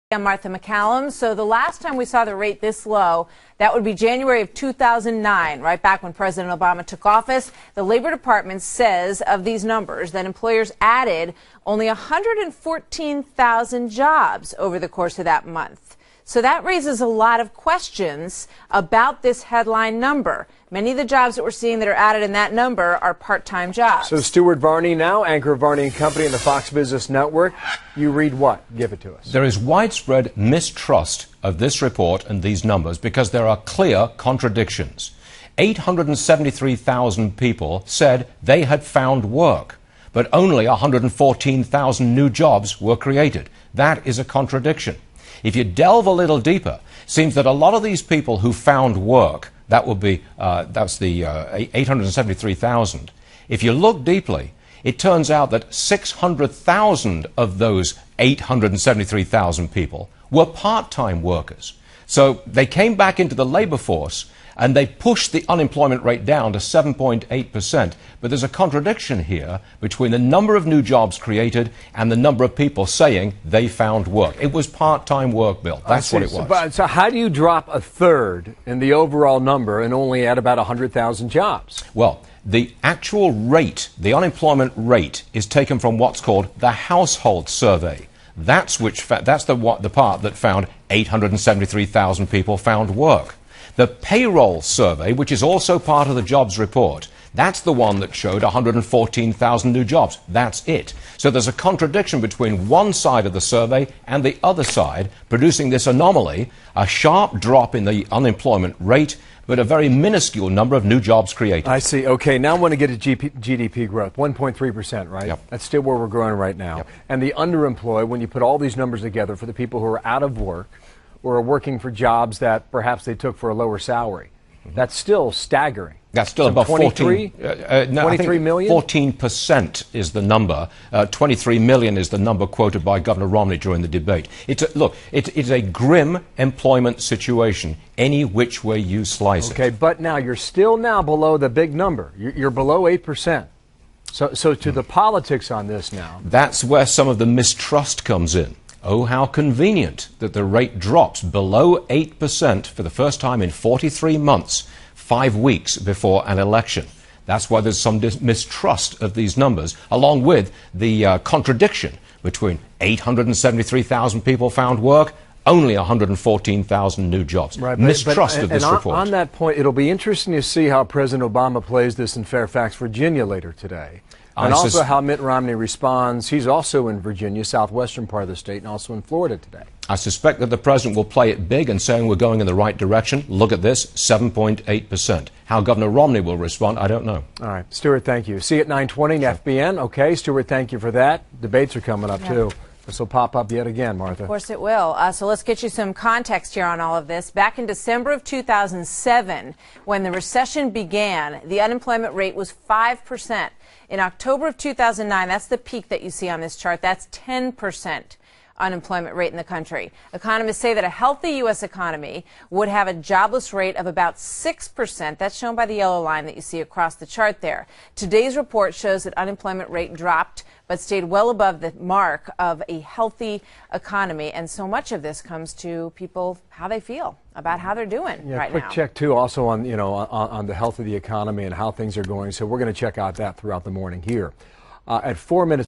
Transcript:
I'm Martha McCallum. So the last time we saw the rate this low, that would be January of 2009, right back when President Obama took office. The Labor Department says of these numbers that employers added only 114,000 jobs over the course of that month. So that raises a lot of questions about this headline number. Many of the jobs that we're seeing that are added in that number are part-time jobs. So Stuart Varney now, anchor of Varney & Company and the Fox Business Network. You read what? Give it to us. There is widespread mistrust of this report and these numbers because there are clear contradictions. 873,000 people said they had found work, but only 114,000 new jobs were created. That is a contradiction. If you delve a little deeper, it seems that a lot of these people who found work, that's the 873,000. If you look deeply, it turns out that 600,000 of those 873,000 people were part-time workers. So they came back into the labor force and they pushed the unemployment rate down to 7.8%. But there's a contradiction here between the number of new jobs created and the number of people saying they found work. It was part-time work, Bill. That's what it was. So how do you drop a third in the overall number and only add about 100,000 jobs? Well, the actual rate, the unemployment rate, is taken from what's called the household survey. That's the part that found 873,000 people found work. The payroll survey, which is also part of the jobs report, that's the one that showed 114,000 new jobs. That's it. So there's a contradiction between one side of the survey and the other side, producing this anomaly, a sharp drop in the unemployment rate, but a very minuscule number of new jobs created. I see. Okay, now I want to get to GDP growth, 1.3%, right? Yep. That's still where we're growing right now. Yep. And the underemployed, when you put all these numbers together for the people who are out of work or are working for jobs that perhaps they took for a lower salary, that's still staggering. That's still about 23 million? 14% is the number. 23 million is the number quoted by Governor Romney during the debate. It's a grim employment situation, any which way you slice it. Okay, but now you're still now below the big number. You're below 8%. So to the politics on this now. That's where some of the mistrust comes in. Oh, how convenient that the rate drops below 8% for the first time in 43 months, 5 weeks before an election. That's why there's some mistrust of these numbers, along with the contradiction between 873,000 people found work, only 114,000 new jobs. Right, mistrust of this report. On that point, it'll be interesting to see how President Obama plays this in Fairfax, Virginia later today. And also how Mitt Romney responds. He's also in Virginia, southwestern part of the state, and also in Florida today. I suspect that the president will play it big and saying we're going in the right direction. Look at this, 7.8%. How Governor Romney will respond, I don't know. All right, Stuart, thank you. See you at 9:20 FBN. Okay, Stuart, thank you for that. Debates are coming up, too. This will pop up yet again, Martha. Of course it will. So let's get you some context here on all of this. Back in December of 2007, when the recession began, the unemployment rate was 5%. In October of 2009, that's the peak that you see on this chart, that's 10% unemployment rate in the country. Economists say that a healthy U.S. economy would have a jobless rate of about 6%. That's shown by the yellow line that you see across the chart there. Today's report shows that unemployment rate dropped but stayed well above the mark of a healthy economy. And so much of this comes to people, how they feel about how they're doing right now. Quick check, too, also on, on the health of the economy and how things are going. So we're going to check out that throughout the morning here. At 4 minutes.